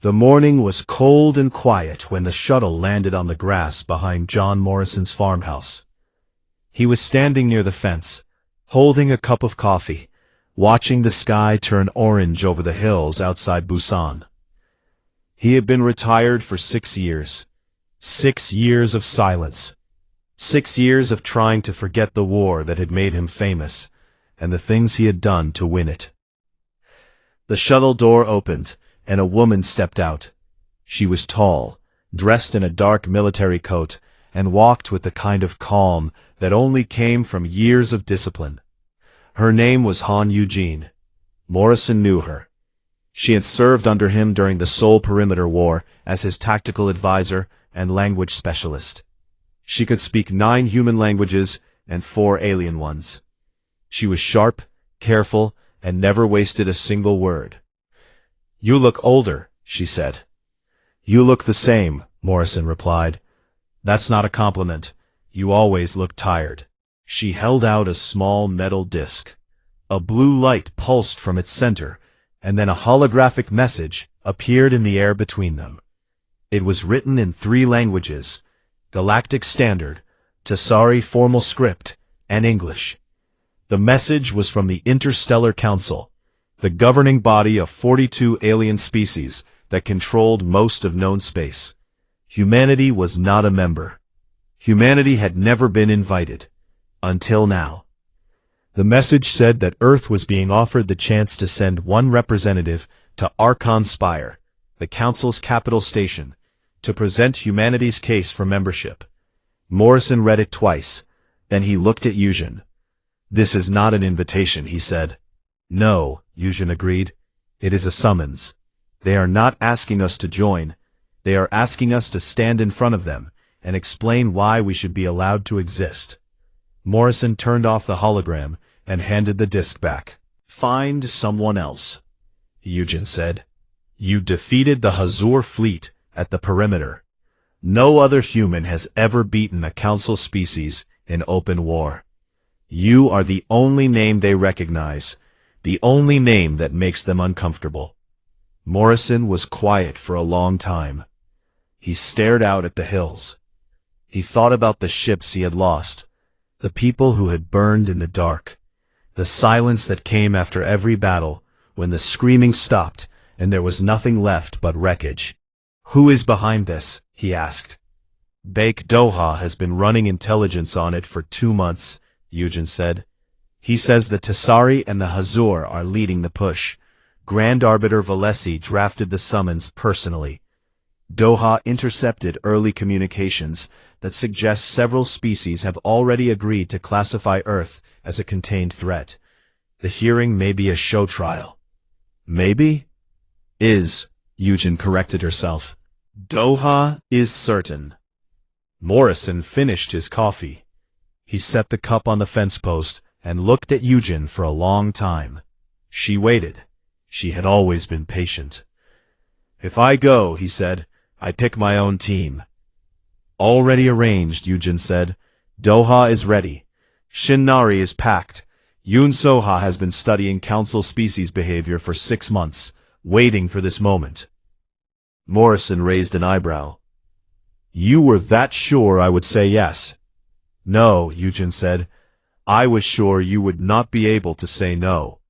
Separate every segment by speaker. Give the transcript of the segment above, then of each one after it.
Speaker 1: The morning was cold and quiet when the shuttle landed on the grass behind John Morrison's farmhouse. He was standing near the fence, holding a cup of coffee, watching the sky turn orange over the hills outside Busan. He had been retired for 6 years. 6 years of silence. 6 years of trying to forget the war that had made him famous, and the things he had done to win it. The shuttle door opened, and a woman stepped out. She was tall, dressed in a dark military coat, and walked with the kind of calm that only came from years of discipline. Her name was Han Eugene. Morrison knew her. She had served under him during the Seoul Perimeter War as his tactical advisor and language specialist. She could speak 9 human languages and 4 alien ones. She was sharp, careful, and never wasted a single word. "You look older," she said. "You look the same," Morrison replied. "That's not a compliment. You always look tired." She held out a small metal disc. A blue light pulsed from its center, and then a holographic message appeared in the air between them. It was written in 3 languages: Galactic Standard, Tasari Formal Script, and English. The message was from the Interstellar Council, the governing body of 42 alien species that controlled most of known space. Humanity was not a member. Humanity had never been invited. Until now. The message said that Earth was being offered the chance to send 1 representative to Archon Spire, the Council's capital station, to present humanity's case for membership. Morrison read it twice, then he looked at Eugene. "This is not an invitation," he said. "No," Eugene agreed. "It is a summons. They are not asking us to join. They are asking us to stand in front of them and explain why we should be allowed to exist." Morrison turned off the hologram and handed the disc back. "Find someone else," Eugene said. "You defeated the Hazur fleet at the perimeter. No other human has ever beaten a council species in open war. You are the only name they recognize, the only name that makes them uncomfortable." Morrison was quiet for a long time. He stared out at the hills. He thought about the ships he had lost, the people who had burned in the dark, the silence that came after every battle when the screaming stopped and there was nothing left but wreckage. "Who is behind this?" he asked. "Baek Doha has been running intelligence on it for 2 months, Eugene said. "He says the Tasari and the Hazur are leading the push. Grand Arbiter Valesi drafted the summons personally. Doha intercepted early communications that suggest several species have already agreed to classify Earth as a contained threat. The hearing may be a show trial." "Maybe?" "Is," Eugene corrected herself. "Doha is certain." Morrison finished his coffee. He set the cup on the fence post and looked at Eugene for a long time. She waited. She had always been patient. "If I go," he said, "I pick my own team." "Already arranged," Eugene said. "Doha is ready. Shinnari is packed. Yoon Soha has been studying council species behavior for 6 months, waiting for this moment." Morrison raised an eyebrow. "You were that sure I would say yes?" "No," Eugene said. "I was sure you would not be able to say no."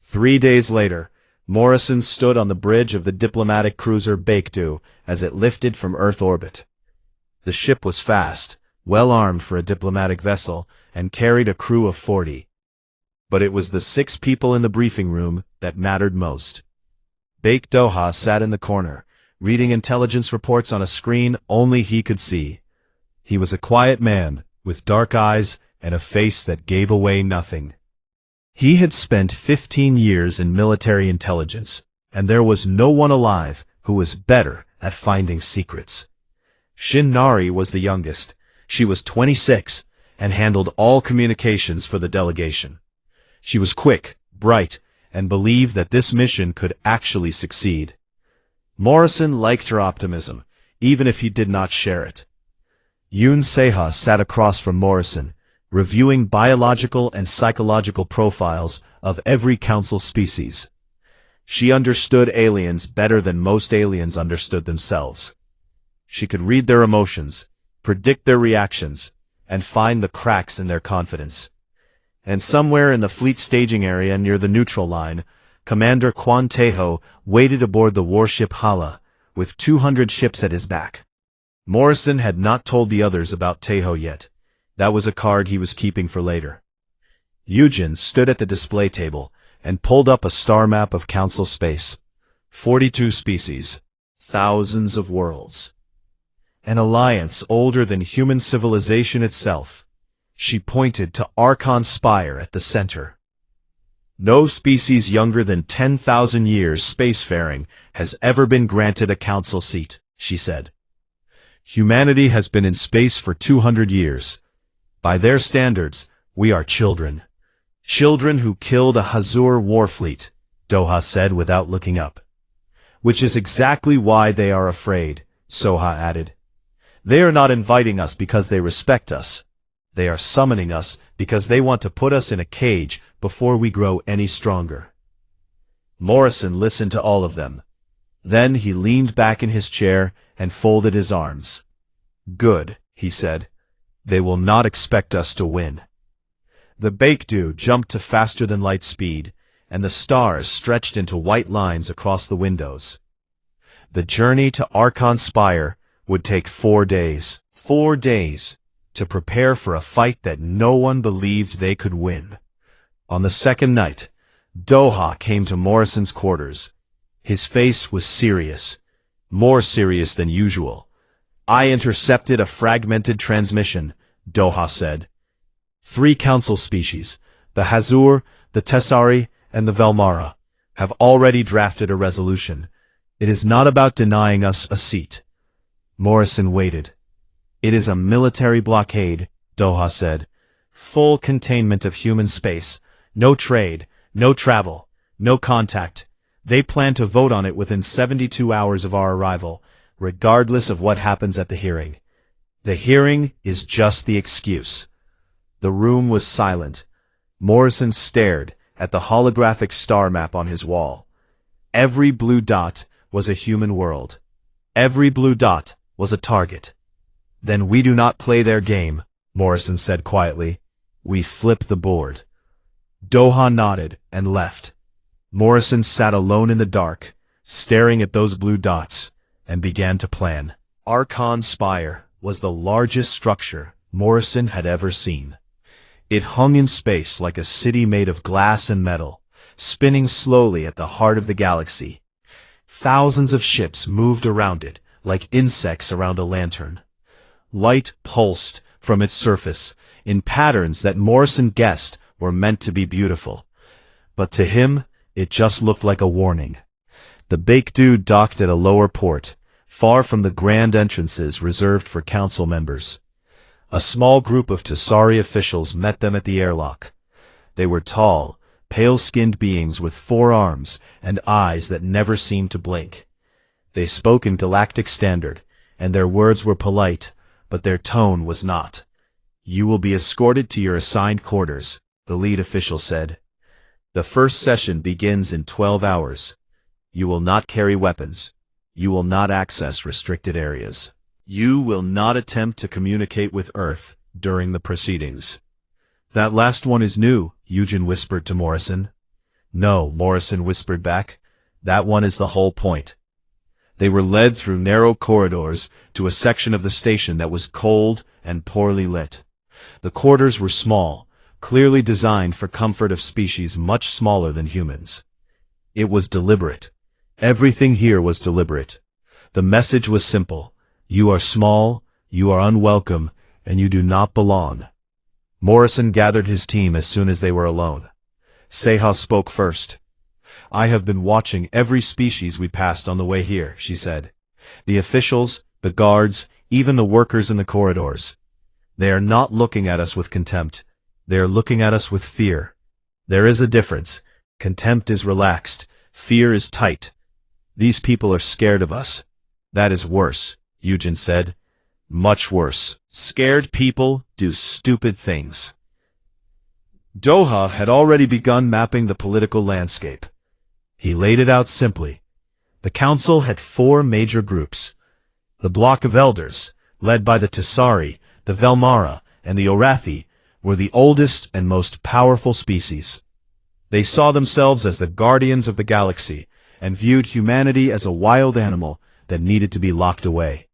Speaker 1: 3 days later, Morrison stood on the bridge of the diplomatic cruiser Baekdu as it lifted from Earth orbit. The ship was fast, well armed for a diplomatic vessel, and carried a crew of 40. But it was the 6 people in the briefing room that mattered most. Baek Doha sat in the corner, reading intelligence reports on a screen only he could see. He was a quiet man, with dark eyes and a face that gave away nothing. He had spent 15 years in military intelligence, and there was no one alive who was better at finding secrets. Shinnari was the youngest. She was 26 and handled all communications for the delegation. She was quick, bright, and believed that this mission could actually succeed. Morrison liked her optimism, even if he did not share it. Yoon Seha sat across from Morrison, reviewing biological and psychological profiles of every council species. She understood aliens better than most aliens understood themselves. She could read their emotions, predict their reactions, and find the cracks in their confidence. And somewhere in the fleet staging area near the neutral line, Commander Quan Tejo waited aboard the warship Hala, with 200 ships at his back. Morrison had not told the others about Tejo yet. That was a card he was keeping for later. Eugen stood at the display table and pulled up a star map of Council space. 42 species, thousands of worlds. An alliance older than human civilization itself. She pointed to Archon Spire at the center. No species younger than 10,000 years spacefaring has ever been granted a council seat, she said. Humanity has been in space for 200 years. By their standards, we are children. Children who killed a Hazur warfleet, Doha said without looking up. Which is exactly why they are afraid, Soha added. They are not inviting us because they respect us. They are summoning us because they want to put us in a cage before we grow any stronger. Morrison listened to all of them. Then he leaned back in his chair and folded his arms. Good, he said. They will not expect us to win. The Baekdu jumped to faster-than-light speed, and the stars stretched into white lines across the windows. The journey to Archon Spire would take 4 days. 4 days to prepare for a fight that no one believed they could win. On the second night, Doha came to Morrison's quarters. His face was serious, more serious than usual. I intercepted a fragmented transmission, Doha said. 3 council species, the Hazur, the Tessari, and the Velmara, have already drafted a resolution. It is not about denying us a seat. Morrison waited. It is a military blockade, Doha said. Full containment of human space. No trade, no travel, no contact. They plan to vote on it within 72 hours of our arrival, regardless of what happens at the hearing. The hearing is just the excuse. The room was silent. Morrison stared at the holographic star map on his wall. Every blue dot was a human world. Every blue dot was a target. Then we do not play their game, Morrison said quietly. We flip the board. Doha nodded and left. Morrison sat alone in the dark, staring at those blue dots, and began to plan. Archon Spire was the largest structure Morrison had ever seen. It hung in space like a city made of glass and metal, spinning slowly at the heart of the galaxy. Thousands of ships moved around it, like insects around a lantern. Light pulsed from its surface, in patterns that Morrison guessed were meant to be beautiful. But to him, it just looked like a warning. The Baekdu docked at a lower port, far from the grand entrances reserved for council members. A small group of Tessari officials met them at the airlock. They were tall, pale-skinned beings with 4 arms and eyes that never seemed to blink. They spoke in Galactic Standard, and their words were polite, but their tone was not. You will be escorted to your assigned quarters, the lead official said. The first session begins in 12 hours. You will not carry weapons. You will not access restricted areas. You will not attempt to communicate with Earth during the proceedings. That last one is new, Eugen whispered to Morrison. No, Morrison whispered back. That one is the whole point. They were led through narrow corridors to a section of the station that was cold and poorly lit. The quarters were small, clearly designed for comfort of species much smaller than humans. It was deliberate. Everything here was deliberate. The message was simple. You are small, you are unwelcome, and you do not belong. Morrison gathered his team as soon as they were alone. Seha spoke first. I have been watching every species we passed on the way here, she said. The officials, the guards, even the workers in the corridors. They are not looking at us with contempt. They are looking at us with fear. There is a difference. Contempt is relaxed. Fear is tight. These people are scared of us. That is worse, Eugen said. Much worse. Scared people do stupid things. Doha had already begun mapping the political landscape. He laid it out simply. The council had 4 major groups. The block of elders, led by the Tisari, the Velmara, and the Orathi, were the oldest and most powerful species. They saw themselves as the guardians of the galaxy, and viewed humanity as a wild animal that needed to be locked away.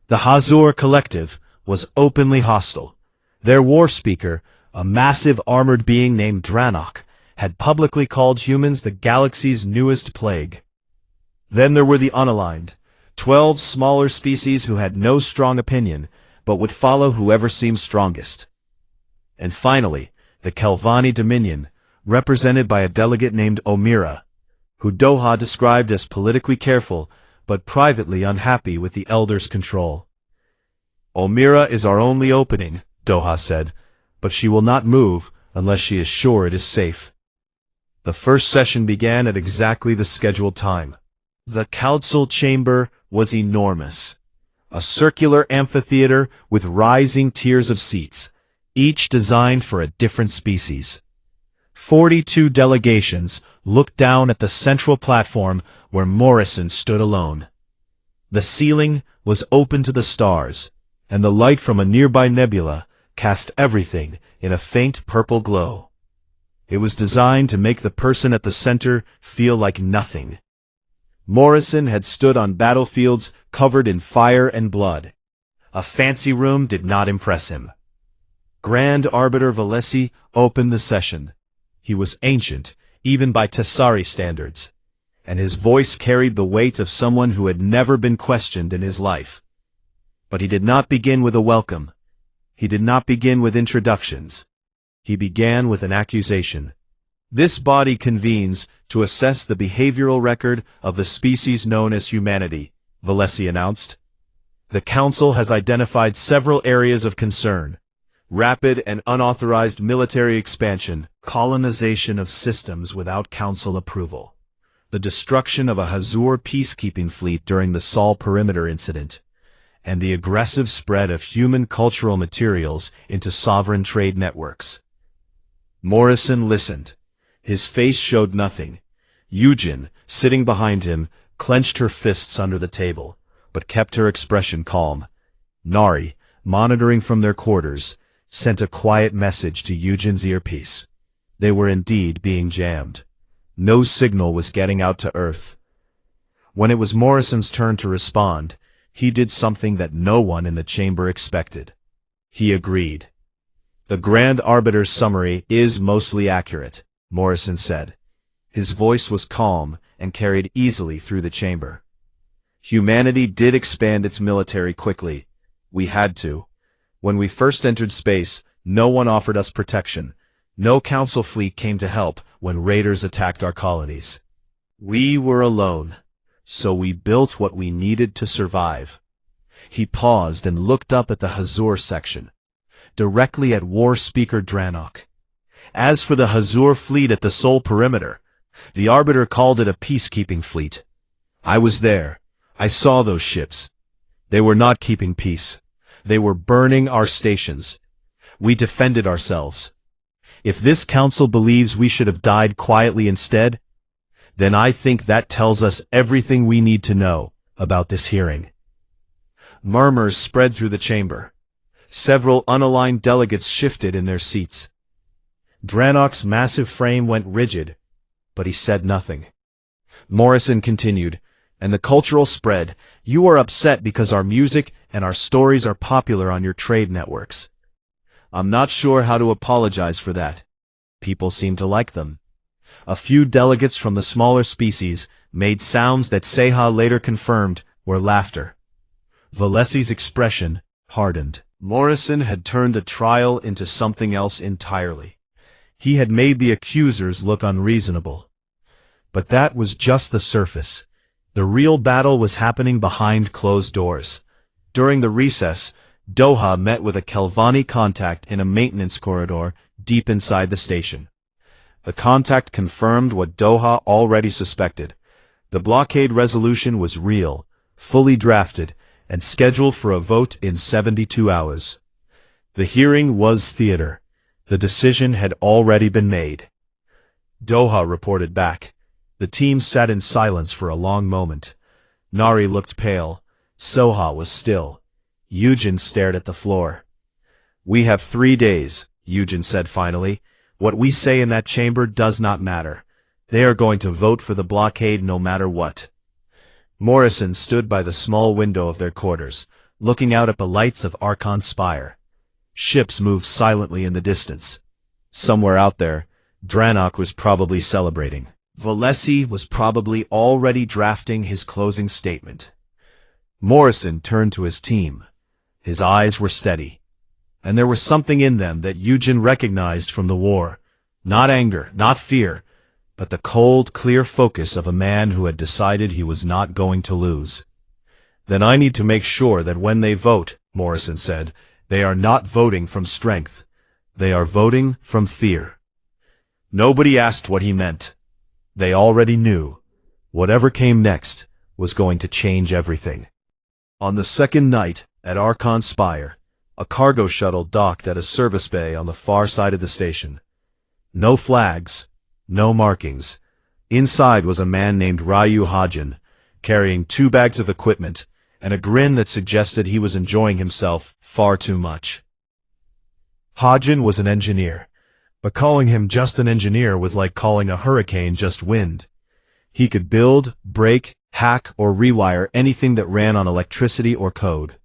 Speaker 1: The Hazur Collective was openly hostile. Their war speaker, a massive armored being named Dranok, had publicly called humans the galaxy's newest plague. Then there were the unaligned, 12 smaller species who had no strong opinion, but would follow whoever seemed strongest. And finally, the Kelvani Dominion, represented by a delegate named Omira, who Doha described as politically careful, but privately unhappy with the elders' control. Omira is our only opening, Doha said, but she will not move unless she is sure it is safe. The first session began at exactly the scheduled time. The council chamber was enormous. A circular amphitheater with rising tiers of seats, each designed for a different species. 42 delegations looked down at the central platform where Morrison stood alone. The ceiling was open to the stars, and the light from a nearby nebula cast everything in a faint purple glow. It was designed to make the person at the center feel like nothing. Morrison had stood on battlefields covered in fire and blood. A fancy room did not impress him. Grand Arbiter Valesi opened the session. He was ancient, even by Tessari standards, and his voice carried the weight of someone who had never been questioned in his life. But he did not begin with a welcome. He did not begin with introductions. He began with an accusation. This body convenes to assess the behavioral record of the species known as humanity, Valesi announced. The Council has identified several areas of concern: rapid and unauthorized military expansion, colonization of systems without Council approval, the destruction of a Hazur peacekeeping fleet during the Sol Perimeter incident, and the aggressive spread of human cultural materials into sovereign trade networks. Morrison listened. His face showed nothing. Eugen, sitting behind him, clenched her fists under the table, but kept her expression calm. Nari, monitoring from their quarters, sent a quiet message to Eugen's earpiece. They were indeed being jammed. No signal was getting out to Earth. When it was Morrison's turn to respond, he did something that no one in the chamber expected. He agreed. The Grand Arbiter's summary is mostly accurate, Morrison said. His voice was calm and carried easily through the chamber. Humanity did expand its military quickly. We had to. When we first entered space, no one offered us protection. No Council fleet came to help when raiders attacked our colonies. We were alone, so we built what we needed to survive. He paused and looked up at the Hazur section, directly at War Speaker Dranok. As for the Hazur fleet at the Sol Perimeter, the Arbiter called it a peacekeeping fleet. I was there. I saw those ships. They were not keeping peace. They were burning our stations. We defended ourselves. If this council believes we should have died quietly instead, then I think that tells us everything we need to know about this hearing. Murmurs spread through the chamber. Several unaligned delegates shifted in their seats. Dranok's massive frame went rigid, but he said nothing. Morrison continued, and the cultural spread. You are upset because our music and our stories are popular on your trade networks. I'm not sure how to apologize for that. People seem to like them. A few delegates from the smaller species made sounds that Seha later confirmed were laughter. Valesi's expression hardened. Morrison had turned a trial into something else entirely. He had made the accusers look unreasonable. But that was just the surface. The real battle was happening behind closed doors. During the recess, Doha met with a Kelvani contact in a maintenance corridor deep inside the station. The contact confirmed what Doha already suspected. The blockade resolution was real, fully drafted, and scheduled for a vote in 72 hours. The hearing was theater. The decision had already been made. Doha reported back. The The team sat in silence for a long moment. Nari looked pale. Soha was still. Eugen stared at the floor. "We have 3 days," Eugen said finally. "What we say in that chamber does not matter. They are going to vote for the blockade no matter what." Morrison stood by the small window of their quarters, looking out at the lights of Archon's spire. Ships moved silently in the distance. Somewhere out there, Draenok was probably celebrating. Valesi was probably already drafting his closing statement. Morrison turned to his team. His eyes were steady, and there was something in them that Eugen recognized from the war. Not anger, not fear, but the cold, clear focus of a man who had decided he was not going to lose. "Then I need to make sure that when they vote," Morrison said, "they are not voting from strength. They are voting from fear." Nobody asked what he meant. They already knew. Whatever came next was going to change everything. On the second night, at Archon's spire, a cargo shuttle docked at a service bay on the far side of the station. No flags, no markings. Inside was a man named Ryu Hajin, carrying 2 bags of equipment, and a grin that suggested he was enjoying himself far too much. Hajin was an engineer, but calling him just an engineer was like calling a hurricane just wind. He could build, break, hack, or rewire anything that ran on electricity or code.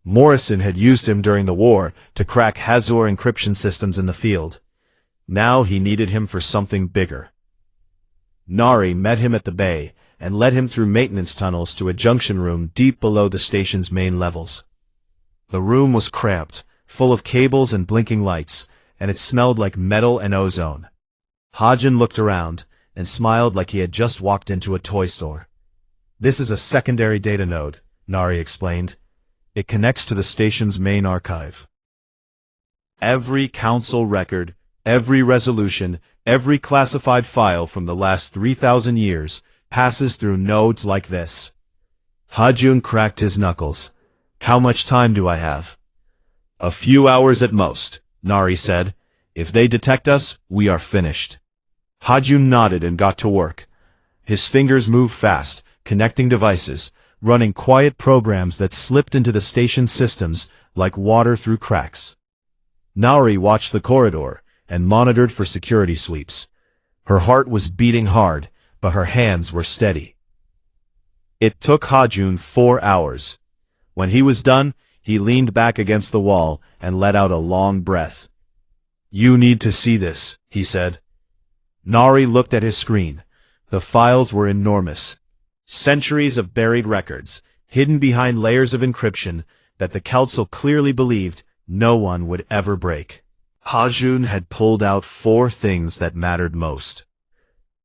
Speaker 1: Morrison had used him during the war to crack Hazor encryption systems in the field. Now he needed him for something bigger. Nari met him at the bay and led him through maintenance tunnels to a junction room deep below the station's main levels. The room was cramped, full of cables and blinking lights, and it smelled like metal and ozone. Hajin looked around and smiled like he had just walked into a toy store. "This is a secondary data node," Nari explained. "It connects to the station's main archive. Every council record, every resolution, every classified file from the last 3,000 years passes through nodes like this." Hajun cracked his knuckles. "How much time do I have?" "A few hours at most," Nari said. "If they detect us, we are finished." Hajun nodded and got to work. His fingers moved fast, connecting devices, running quiet programs that slipped into the station's systems like water through cracks. Nari watched the corridor and monitored for security sweeps. Her heart was beating hard, but her hands were steady. It took Hajun 4 hours. When he was done, he leaned back against the wall and let out a long breath. "You need to see this," he said. Nari looked at his screen. The files were enormous. Centuries of buried records, hidden behind layers of encryption that the council clearly believed no one would ever break. Hajun had pulled out 4 things that mattered most.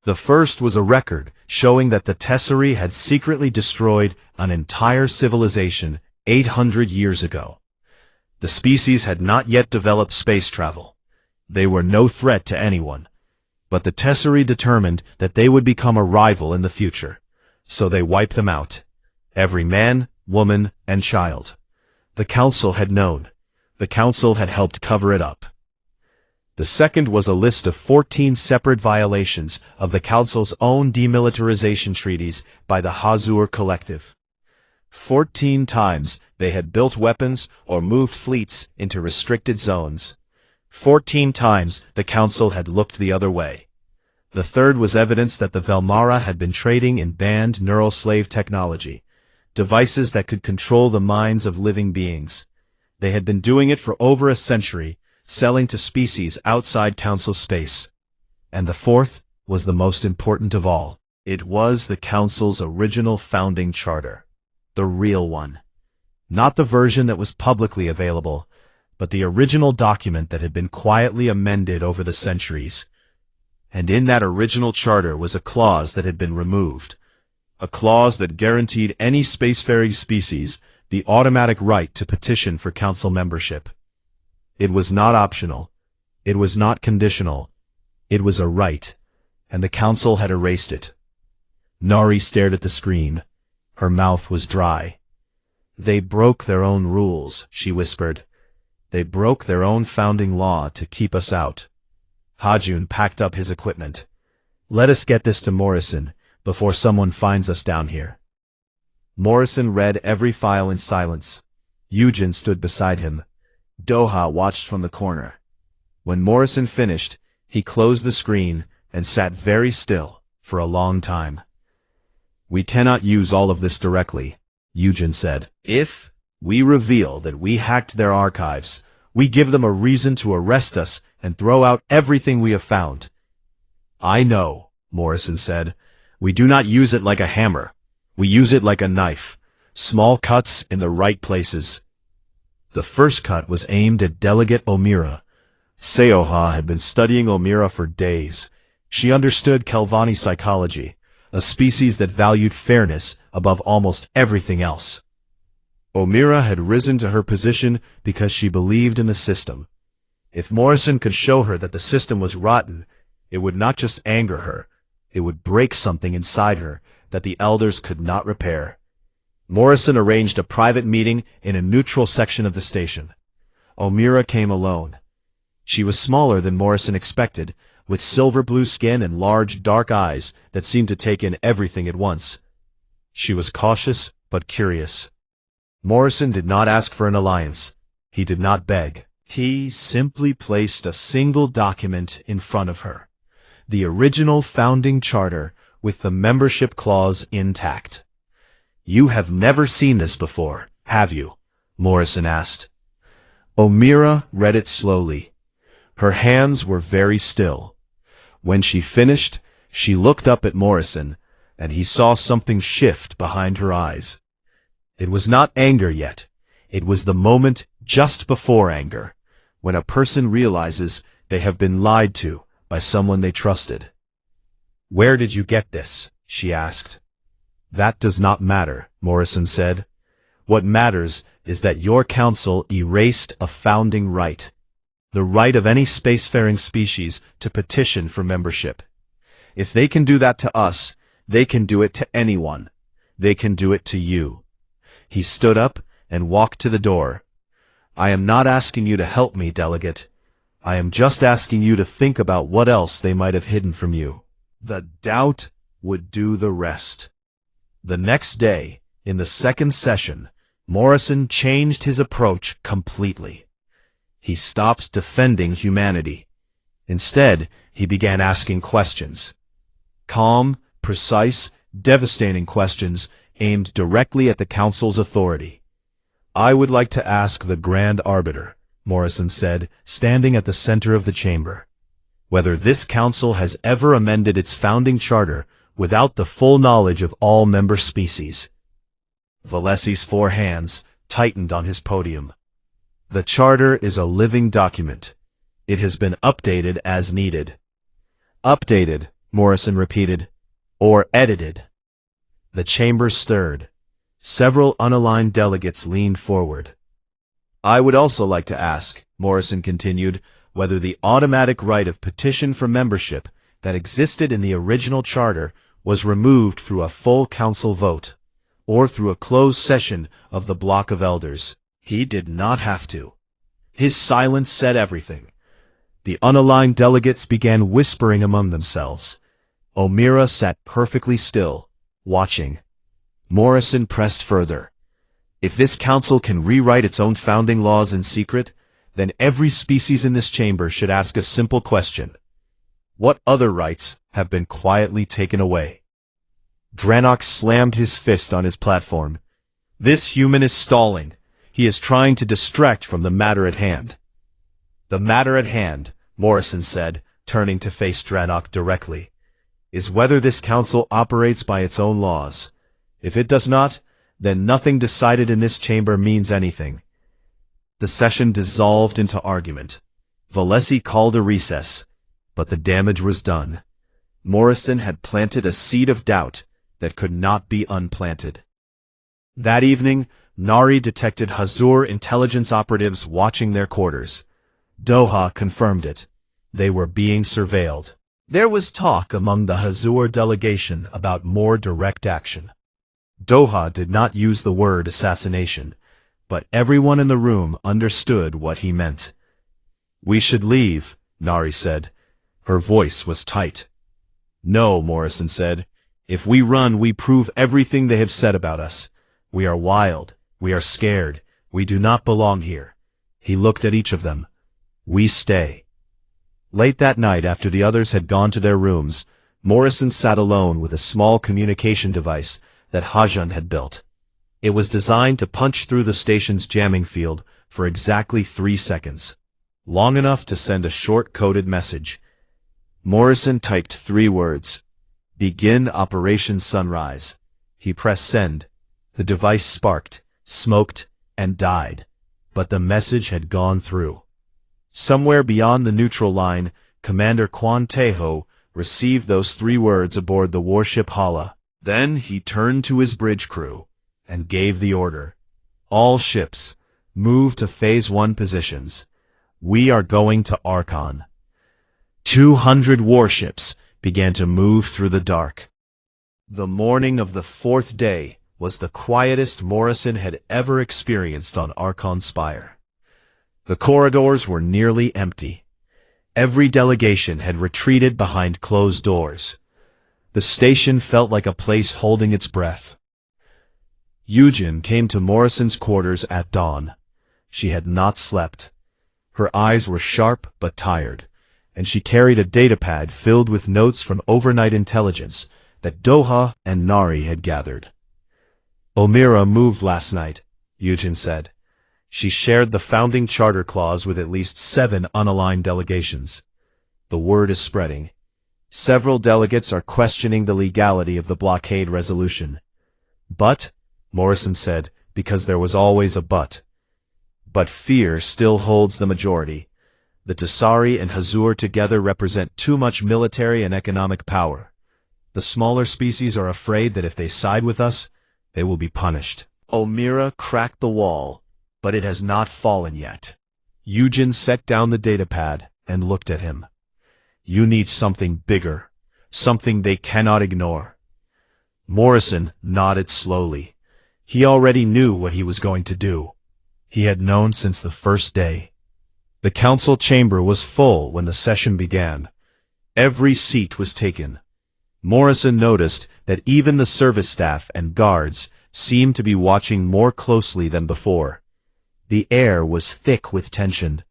Speaker 1: The first was a record showing that the Tesserae had secretly destroyed an entire civilization 800 years ago. The species had not yet developed space travel. They were no threat to anyone. But the Tesserae determined that they would become a rival in the future. So they wiped them out. Every man, woman, and child. The council had known. The council had helped cover it up. The second was a list of 14 separate violations of the council's own demilitarization treaties by the Hazur Collective. 14 times they had built weapons or moved fleets into restricted zones. 14 times the council had looked the other way. The third was evidence that the Velmara had been trading in banned neural slave technology, devices that could control the minds of living beings. They had been doing it for over a century, selling to species outside council space. And the fourth was the most important of all. It was the council's original founding charter. The real one. Not the version that was publicly available, but the original document that had been quietly amended over the centuries. And in that original charter was a clause that had been removed. A clause that guaranteed any spacefaring species the automatic right to petition for council membership. It was not optional. It was not conditional. It was a right, and the council had erased it. Nari stared at the screen. Her mouth was dry. "They broke their own rules," she whispered. "They broke their own founding law to keep us out." Hajun packed up his equipment. Let us get this to Morrison before someone finds us down here. Morrison read every file in silence. Eugen stood beside him. Doha watched from the corner. When Morrison finished, he closed the screen and sat very still for a long time. We cannot use all of this directly, Eugen said. If we reveal that we hacked their archives, we give them a reason to arrest us and throw out everything we have found. I know, Morrison said. We do not use it like a hammer. We use it like a knife. Small cuts in the right places. The first cut was aimed at Delegate Omira. Seoha had been studying Omira for days. She understood Kelvani psychology, a species that valued fairness above almost everything else. Omira had risen to her position because she believed in the system. If Morrison could show her that the system was rotten, it would not just anger her, it would break something inside her that the elders could not repair. Morrison arranged a private meeting in a neutral section of the station. Omira came alone. She was smaller than Morrison expected, with silver blue skin and large dark eyes that seemed to take in everything at once. She was cautious but curious. Morrison did not ask for an alliance. He did not beg. He simply placed a single document in front of her. The original founding charter with the membership clause intact. You have never seen this before, have you? Morrison asked. Omira read it slowly. Her hands were very still. When she finished, she looked up at Morrison, and he saw something shift behind her eyes. It was not anger yet. It was the moment just before anger, when a person realizes they have been lied to by someone they trusted. Where did you get this? She asked. That does not matter, Morrison said. What matters is that your council erased a founding right. The right of any spacefaring species to petition for membership. If they can do that to us, they can do it to anyone. They can do it to you. He stood up and walked to the door. I am not asking you to help me, Delegate. I am just asking you to think about what else they might have hidden from you. The doubt would do the rest. The next day, in the second session, Morrison changed his approach completely. He stopped defending humanity. Instead, he began asking questions. Calm, precise, devastating questions aimed directly at the Council's authority. I would like to ask the Grand Arbiter, Morrison said, standing at the center of the chamber, whether this Council has ever amended its founding charter without the full knowledge of all member species. Valesi's 4 hands tightened on his podium. The charter is a living document. It has been updated as needed. Updated, Morrison repeated, or edited. The chamber stirred. Several unaligned delegates leaned forward. I would also like to ask, Morrison continued, whether the automatic right of petition for membership that existed in the original charter was removed through a full council vote, or through a closed session of the block of elders. He did not have to. His silence said everything. The unaligned delegates began whispering among themselves. Omira sat perfectly still, watching. Morrison pressed further. If this council can rewrite its own founding laws in secret, then every species in this chamber should ask a simple question. What other rights have been quietly taken away? Dranok slammed his fist on his platform. This human is stalling. He is trying to distract from the matter at hand. The matter at hand, Morrison said, turning to face Dranok directly, is whether this council operates by its own laws. If it does not, then nothing decided in this chamber means anything. The session dissolved into argument. Valesi called a recess, but the damage was done. Morrison had planted a seed of doubt that could not be unplanted. That evening, Nari detected Hazur intelligence operatives watching their quarters. Doha confirmed it. They were being surveilled. There was talk among the Hazur delegation about more direct action. Doha did not use the word assassination, but everyone in the room understood what he meant. We should leave, Nari said. Her voice was tight. No, Morrison said. If we run, we prove everything they have said about us. We are wild. We are scared. We do not belong here. He looked at each of them. We stay. Late that night, after the others had gone to their rooms, Morrison sat alone with a small communication device that Hajan had built. It was designed to punch through the station's jamming field for exactly 3 seconds, long enough to send a short coded message. Morrison typed 3 words. Begin Operation Sunrise. He pressed send. The device sparked, smoked, and died. But the message had gone through. Somewhere beyond the neutral line, Commander Quan Teho received those 3 words aboard the warship Hala. Then he turned to his bridge crew and gave the order. All ships, move to Phase 1 positions. We are going to Archon. 200 warships began to move through the dark. The morning of the 4th day was the quietest Morrison had ever experienced on Archon Spire. The corridors were nearly empty. Every delegation had retreated behind closed doors. The station felt like a place holding its breath. Yujin came to Morrison's quarters at dawn. She had not slept. Her eyes were sharp but tired, and she carried a datapad filled with notes from overnight intelligence that Doha and Nari had gathered. Omira moved last night, Yujin said. She shared the founding charter clause with at least 7 unaligned delegations. The word is spreading. Several delegates are questioning the legality of the blockade resolution. But, Morrison said, because there was always a but. But fear still holds the majority. The Tasari and Hazur together represent too much military and economic power. The smaller species are afraid that if they side with us, they will be punished. Omira cracked the wall, but it has not fallen yet. Yujin set down the datapad and looked at him. You need something bigger, something they cannot ignore. Morrison nodded slowly. He already knew what he was going to do. He had known since the first day. The council chamber was full when the session began. Every seat was taken. Morrison noticed that even the service staff and guards seemed to be watching more closely than before. The air was thick with tension.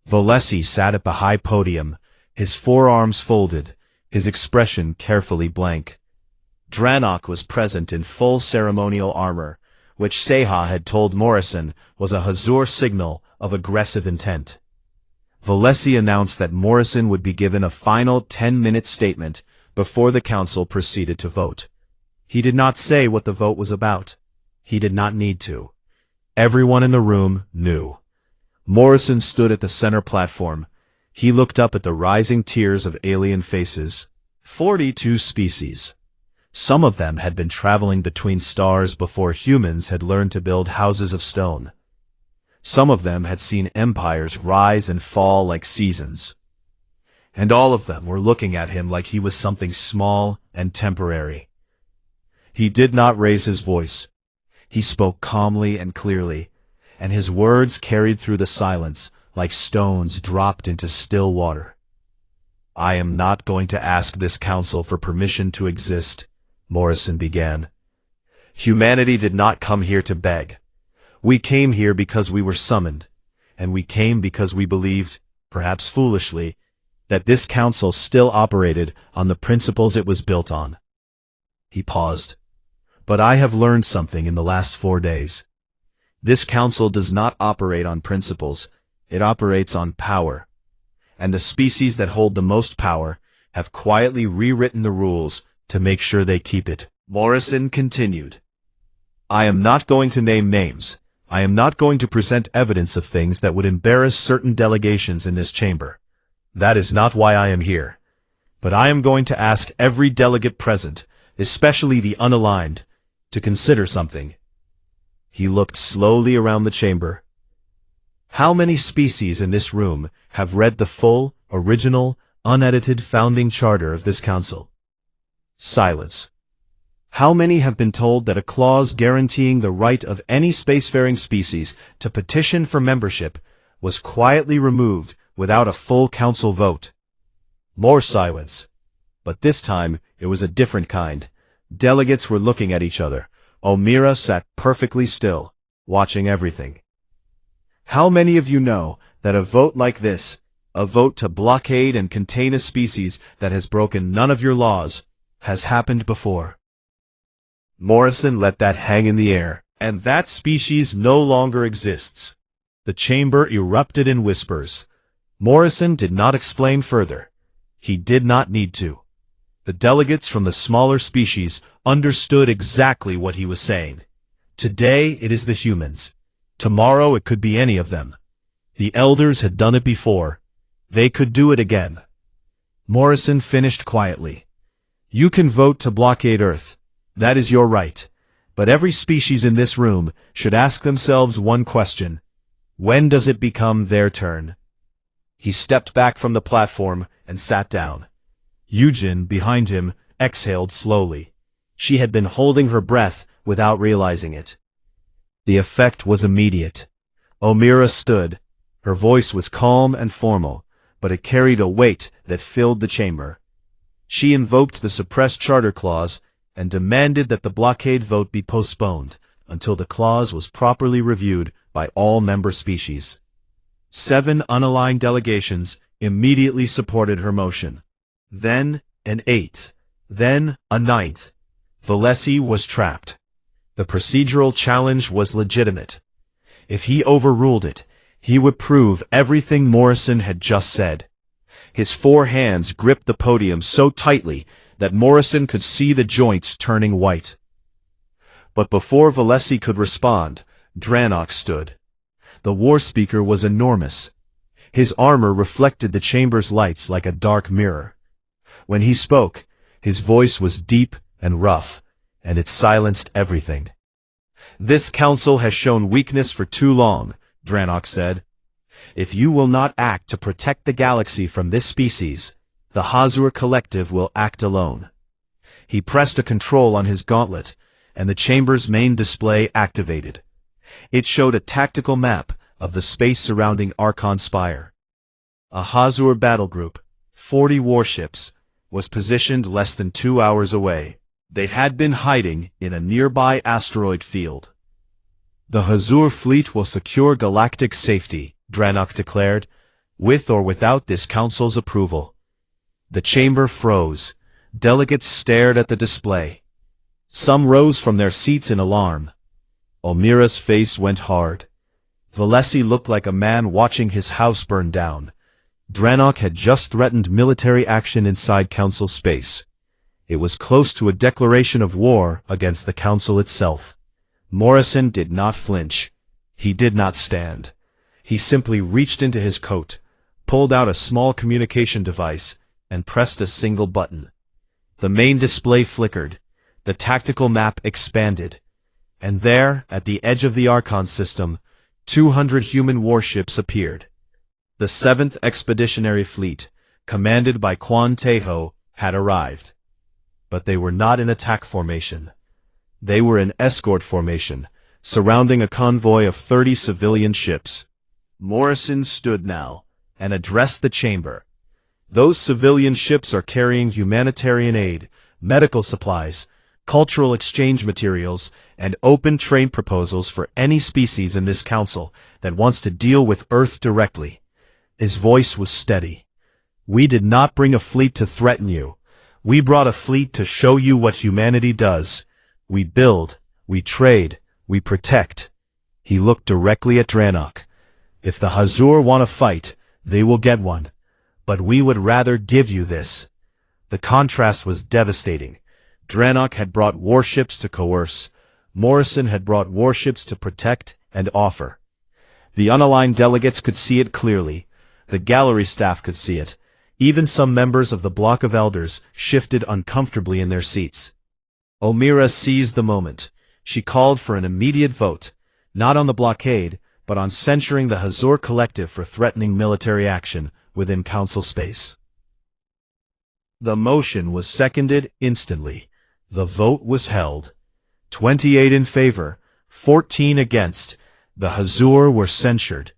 Speaker 1: Valesi sat at the high podium, his forearms folded, his expression carefully blank. Dranok was present in full ceremonial armor, which Seha had told Morrison was a Hazur signal of aggressive intent. Valesi announced that Morrison would be given a final 10-minute statement before the council proceeded to vote. He did not say what the vote was about. He did not need to. Everyone in the room knew. Morrison stood at the center platform. He looked up at the rising tiers of alien faces. 42 species. Some of them had been traveling between stars before humans had learned to build houses of stone. Some of them had seen empires rise and fall like seasons. And all of them were looking at him like he was something small and temporary. He did not raise his voice. He spoke calmly and clearly, and his words carried through the silence like stones dropped into still water. I am not going to ask this council for permission to exist, Morrison began. Humanity did not come here to beg. We came here because we were summoned, and we came because we believed, perhaps foolishly, that this council still operated on the principles it was built on. He paused. But I have learned something in the last 4 days. This council does not operate on principles, it operates on power. And the species that hold the most power have quietly rewritten the rules to make sure they keep it. Morrison continued. I am not going to name names. I am not going to present evidence of things that would embarrass certain delegations in this chamber. That is not why I am here. But I am going to ask every delegate present, especially the unaligned, to consider something. He looked slowly around the chamber. How many species in this room have read the full, original, unedited founding charter of this council? Silence. How many have been told that a clause guaranteeing the right of any spacefaring species to petition for membership was quietly removed without a full council vote? More silence. But this time, it was a different kind. Delegates were looking at each other. Omira sat perfectly still, watching everything. How many of you know that a vote like this, a vote to blockade and contain a species that has broken none of your laws, has happened before? Morrison let that hang in the air, and that species no longer exists. The chamber erupted in whispers. Morrison did not explain further. He did not need to. The delegates from the smaller species understood exactly what he was saying. Today it is the humans. Tomorrow it could be any of them. The elders had done it before. They could do it again. Morrison finished quietly. You can vote to blockade Earth. That is your right. But every species in this room should ask themselves one question. When does it become their turn? He stepped back from the platform and sat down. Yujin, behind him, exhaled slowly. She had been holding her breath without realizing it. The effect was immediate. Omira stood. Her voice was calm and formal, but it carried a weight that filled the chamber. She invoked the suppressed charter clause and demanded that the blockade vote be postponed until the clause was properly reviewed by all member species. 7 unaligned delegations immediately supported her motion. Then an 8th. Then a 9th. Valesi was trapped. The procedural challenge was legitimate. If he overruled it, he would prove everything Morrison had just said. His 4 hands gripped the podium so tightly that Morrison could see the joints turning white. But before Valesi could respond, Dranok stood. The war speaker was enormous. His armor reflected the chamber's lights like a dark mirror. When he spoke, his voice was deep and rough, and it silenced everything. This council has shown weakness for too long, Dranok said. If you will not act to protect the galaxy from this species, the Hazur Collective will act alone. He pressed a control on his gauntlet, and the chamber's main display activated. It showed a tactical map of the space surrounding Archon Spire. A Hazur battle group, 40 warships, was positioned less than 2 hours away. They had been hiding in a nearby asteroid field. The Hazur fleet will secure galactic safety, Dranok declared, with or without this council's approval. The chamber froze. Delegates stared at the display. Some rose from their seats in alarm. Omira's face went hard. Valesi looked like a man watching his house burn down. Dranok had just threatened military action inside council space. It was close to a declaration of war against the council itself. Morrison did not flinch. He did not stand. He simply reached into his coat, pulled out a small communication device, and pressed a single button. The main display flickered. The tactical map expanded. And there, at the edge of the Archon system, 200 human warships appeared. The 7th Expeditionary Fleet, commanded by Quan Tejo, had arrived. But they were not in attack formation. They were in escort formation, surrounding a convoy of 30 civilian ships. Morrison stood now, and addressed the chamber. Those civilian ships are carrying humanitarian aid, medical supplies, cultural exchange materials, and open trade proposals for any species in this council that wants to deal with Earth directly. His voice was steady. We did not bring a fleet to threaten you. We brought a fleet to show you what humanity does. We build, we trade, we protect. He looked directly at Dranok. If the Hazur want to fight, they will get one. But we would rather give you this. The contrast was devastating. Dranok had brought warships to coerce. Morrison had brought warships to protect and offer. The unaligned delegates could see it clearly. The gallery staff could see it. Even some members of the block of elders shifted uncomfortably in their seats. Omira seized the moment. She called for an immediate vote, not on the blockade, but on censuring the Hazur Collective for threatening military action within council space. The motion was seconded instantly. The vote was held. 28 in favor, 14 against. The Hazur were censured.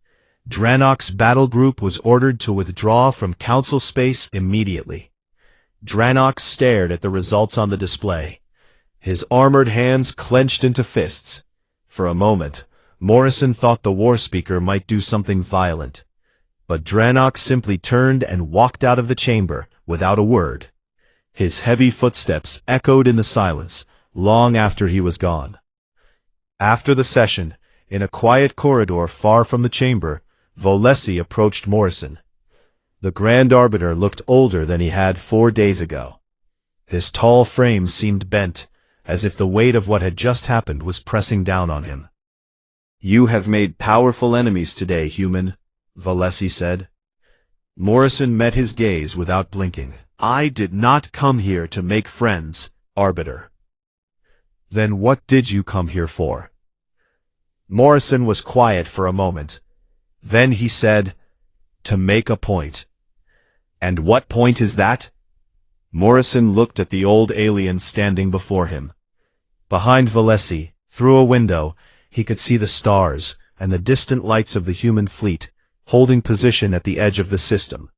Speaker 1: Dranok's battle group was ordered to withdraw from council space immediately. Dranox stared at the results on the display. His armored hands clenched into fists. For a moment, Morrison thought the war speaker might do something violent. But Dranox simply turned and walked out of the chamber without a word. His heavy footsteps echoed in the silence long after he was gone. After the session, in a quiet corridor far from the chamber, Volesi approached Morrison. The Grand Arbiter looked older than he had 4 days ago. His tall frame seemed bent, as if the weight of what had just happened was pressing down on him. "You have made powerful enemies today, human," Volesi said. Morrison met his gaze without blinking. "I did not come here to make friends, Arbiter." "Then what did you come here for?" Morrison was quiet for a moment. Then he said, "To make a point." "And what point is that?" Morrison looked at the old alien standing before him. Behind Volesi, through a window, he could see the stars and the distant lights of the human fleet, holding position at the edge of the system.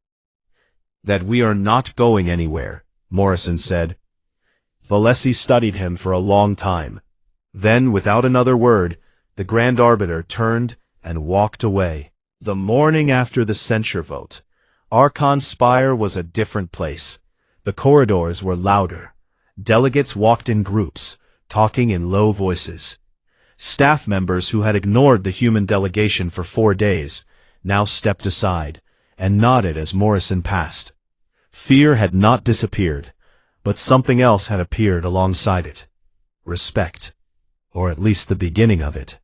Speaker 1: "That we are not going anywhere," Morrison said. Volesi studied him for a long time. Then, without another word, the Grand Arbiter turned and walked away. The morning after the censure vote, Archon's Spire was a different place. The corridors were louder. Delegates walked in groups, talking in low voices. Staff members who had ignored the human delegation for 4 days now stepped aside and nodded as Morrison passed. Fear had not disappeared, but something else had appeared alongside it. Respect. Or at least the beginning of it.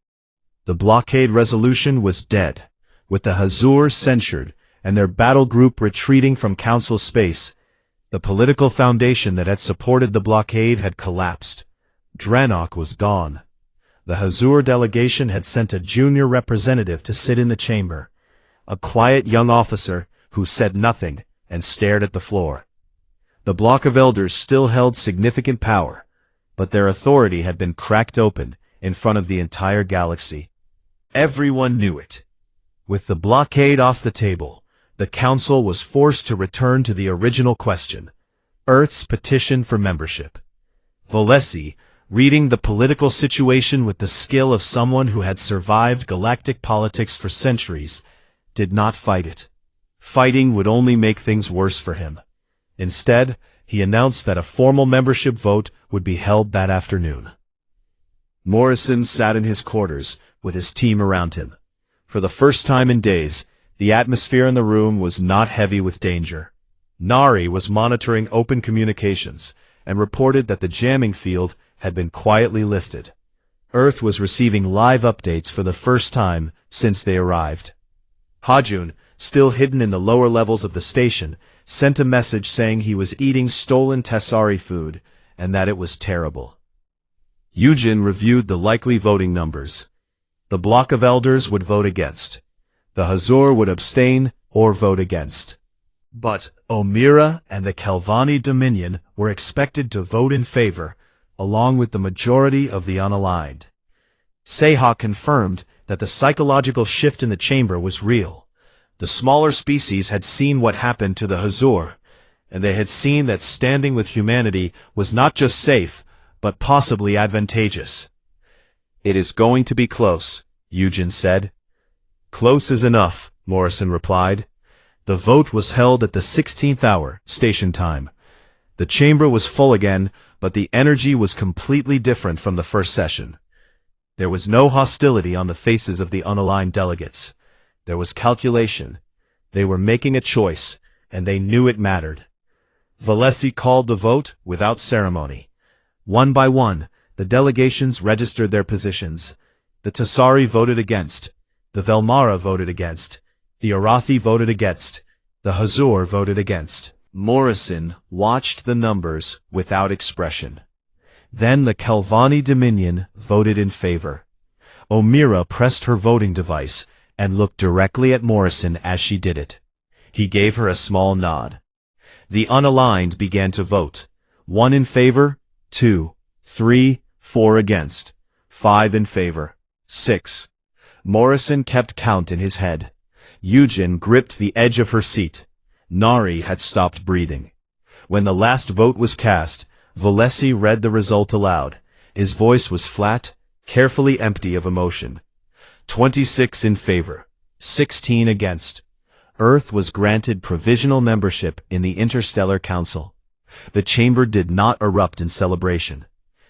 Speaker 1: The blockade resolution was dead, with the Hazur censured and their battle group retreating from Council space. The political foundation that had supported the blockade had collapsed. Dranox was gone. The Hazur delegation had sent a junior representative to sit in the chamber, a quiet young officer who said nothing and stared at the floor. The block of elders still held significant power, but their authority had been cracked open in front of the entire galaxy. Everyone knew it. With the blockade off the table, the Council was forced to return to the original question, Earth's petition for membership. Volesi, reading the political situation with the skill of someone who had survived galactic politics for centuries, did not fight it. Fighting would only make things worse for him. Instead, he announced that a formal membership vote would be held that afternoon. Morrison sat in his quarters with his team around him. For the first time in days, the atmosphere in the room was not heavy with danger. Nari was monitoring open communications and reported that the jamming field had been quietly lifted. Earth was receiving live updates for the first time since they arrived. Hajun, still hidden in the lower levels of the station, sent a message saying he was eating stolen Tessari food and that it was terrible. Yujin reviewed the likely voting numbers. The block of elders would vote against. The Hazur would abstain or vote against. But Omira and the Kelvani Dominion were expected to vote in favor, along with the majority of the unaligned. Seha confirmed that the psychological shift in the chamber was real. The smaller species had seen what happened to the Hazur, and they had seen that standing with humanity was not just safe, but possibly advantageous. "It is going to be close," Yujin said. "Close is enough," Morrison replied. The vote was held at the 16th hour, station time. The chamber was full again, but the energy was completely different from the first session. There was no hostility on the faces of the unaligned delegates. There was calculation. They were making a choice, and they knew it mattered. Volesi called the vote without ceremony. One by one, the delegations registered their positions. The Tessari voted against. The Velmara voted against. The Arathi voted against. The Hazur voted against. Morrison watched the numbers without expression. Then the Kelvani Dominion voted in favor. Omira pressed her voting device and looked directly at Morrison as she did it. He gave her a small nod. The unaligned began to vote. 1 in favor, 2, 3, 4 against, 5 in favor, 6. Morrison kept count in his head. Yujin gripped the edge of her seat. Nari had stopped breathing. When the last vote was cast, Valesi read the result aloud. His voice was flat, carefully empty of emotion. 26 in favor, 16 against. Earth was granted provisional membership in the Interstellar Council. The chamber did not erupt in celebration.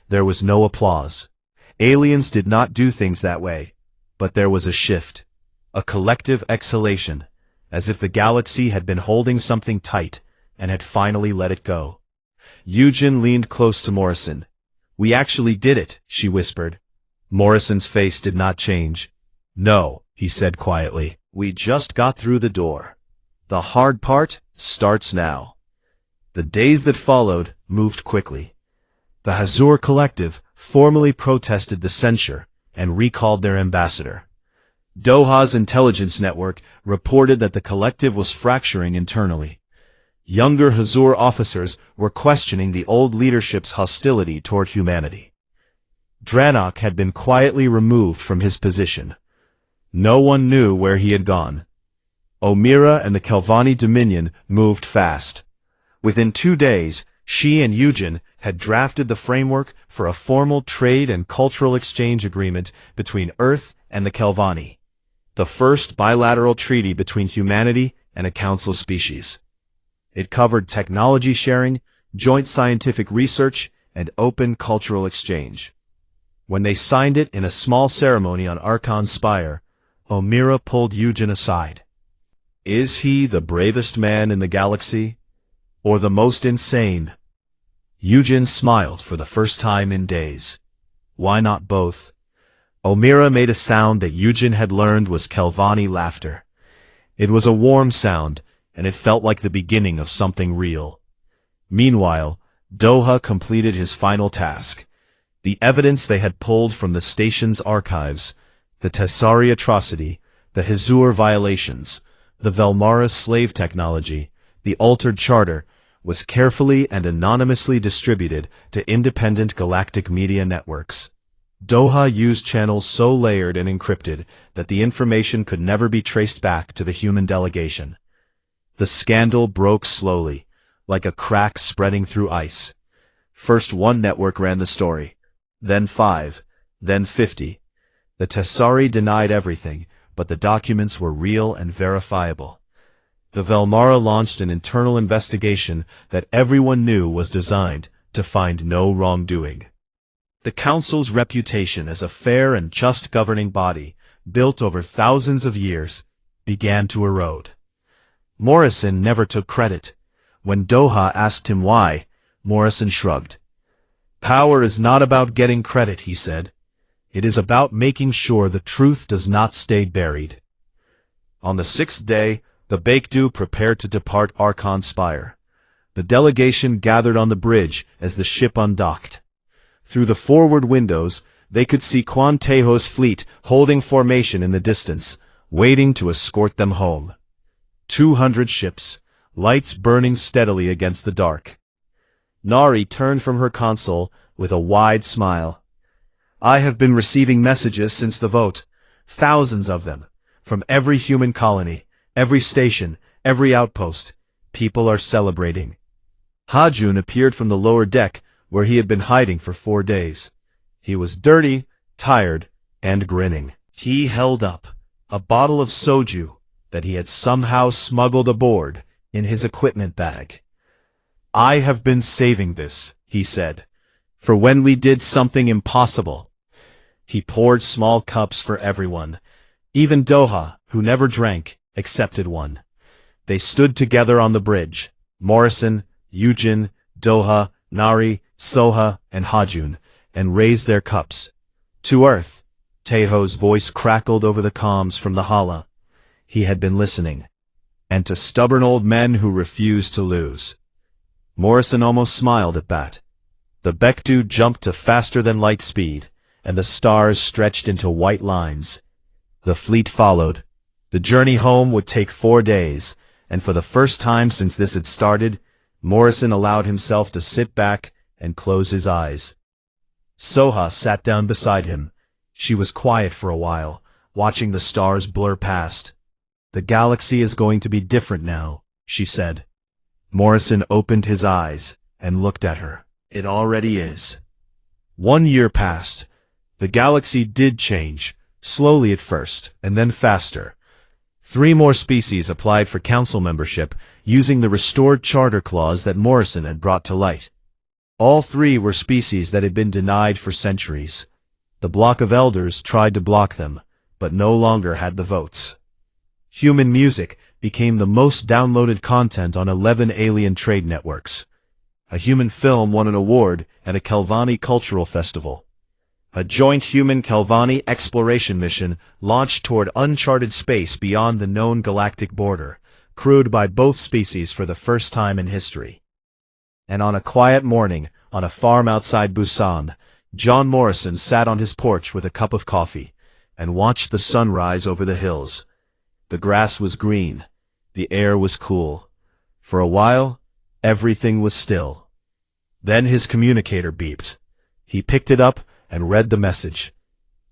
Speaker 1: There was no applause. Aliens did not do things that way. But there was a shift. A collective exhalation, as if the galaxy had been holding something tight and had finally let it go. Eugen leaned close to Morrison. "We actually did it," she whispered. Morrison's face did not change. "No," he said quietly. "We just got through the door. The hard part starts now." The days that followed moved quickly. The Hazur Collective formally protested the censure and recalled their ambassador. Doha's intelligence network reported that the collective was fracturing internally. Younger Hazur officers were questioning the old leadership's hostility toward humanity. Dranok had been quietly removed from his position. No one knew where he had gone. Omira and the Kelvani Dominion moved fast. Within 2 days, she and Eugen had drafted the framework for a formal trade and cultural exchange agreement between Earth and the Kelvani, the first bilateral treaty between humanity and a council species. It covered technology sharing, joint scientific research, and open cultural exchange. When they signed it in a small ceremony on Archon's spire, Omira pulled Eugen aside. "Is he the bravest man in the galaxy? Or the most insane?" Eugen smiled for the first time in days. "Why not both?" Omira made a sound that Eugen had learned was Kelvani laughter. It was a warm sound, and it felt like the beginning of something real. Meanwhile, Doha completed his final task. The evidence they had pulled from the station's archives, the Tessari atrocity, the Hazur violations, the Velmara slave technology, the altered charter, was carefully and anonymously distributed to independent galactic media networks. Doha used channels so layered and encrypted that the information could never be traced back to the human delegation. The scandal broke slowly, like a crack spreading through ice. First one network ran the story, then 5, then 50. The Tessari denied everything, but the documents were real and verifiable. The Velmara launched an internal investigation that everyone knew was designed to find no wrongdoing. The Council's reputation as a fair and just governing body, built over thousands of years, began to erode. Morrison never took credit. When Doha asked him why, Morrison shrugged. "Power is not about getting credit," he said. "It is about making sure the truth does not stay buried." On the 6th day, the Baekdu prepared to depart Archon's spire. The delegation gathered on the bridge as the ship undocked. Through the forward windows, they could see Quan Tejo's fleet holding formation in the distance, waiting to escort them home. 200 ships, lights burning steadily against the dark. Nari turned from her console with a wide smile. "I have been receiving messages since the vote, thousands of them, from every human colony, every station, every outpost. People are celebrating." Hajun appeared from the lower deck, where he had been hiding for 4 days. He was dirty, tired, and grinning. He held up a bottle of soju that he had somehow smuggled aboard in his equipment bag. "I have been saving this," he said, "for when we did something impossible." He poured small cups for everyone. Even Doha, who never drank, accepted one. They stood together on the bridge, Morrison, Eugen, Doha, Nari, Soha, and Hajun, and raised their cups. "To Earth," Tejo's voice crackled over the comms from the hala. He had been listening. "And to stubborn old men who refuse to lose." Morrison almost smiled at that. The Baekdu jumped to faster-than-light speed, and the stars stretched into white lines. The fleet followed. The journey home would take 4 days, and for the first time since this had started, Morrison allowed himself to sit back and close his eyes. Soha sat down beside him. She was quiet for a while, watching the stars blur past. "The galaxy is going to be different now," she said. Morrison opened his eyes and looked at her. It already is. 1 year passed. The galaxy did change, slowly at first, and then faster. 3 more species applied for council membership, using the restored charter clause that Morrison had brought to light. All 3 were species that had been denied for centuries. The block of elders tried to block them, but no longer had the votes. Human music became the most downloaded content on 11 alien trade networks. A human film won an award at a Kelvani cultural festival. A joint human-Kelvani exploration mission launched toward uncharted space beyond the known galactic border, crewed by both species for the first time in history. And on a quiet morning, on a farm outside Busan, John Morrison sat on his porch with a cup of coffee and watched the sun rise over the hills. The grass was green. The air was cool. For a while, everything was still. Then his communicator beeped. He picked it up and read the message.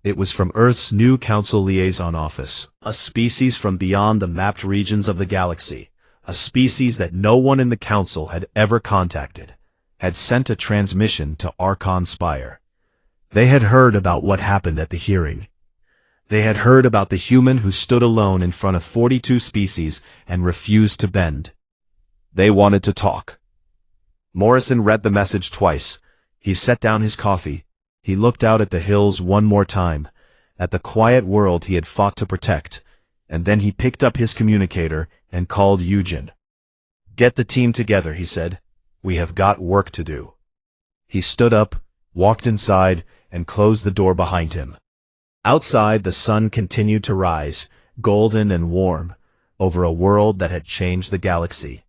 Speaker 1: It was from Earth's new Council Liaison Office, a species from beyond the mapped regions of the galaxy, a species that no one in the Council had ever contacted, had sent a transmission to Archon Spire. They had heard about what happened at the hearing. They had heard about the human who stood alone in front of 42 species and refused to bend. They wanted to talk. Morrison read the message twice. He set down his coffee. He looked out at the hills one more time, at the quiet world he had fought to protect, and then he picked up his communicator and called Eugen. "Get the team together," he said. "We have got work to do." He stood up, walked inside, and closed the door behind him. Outside, the sun continued to rise, golden and warm, over a world that had changed the galaxy.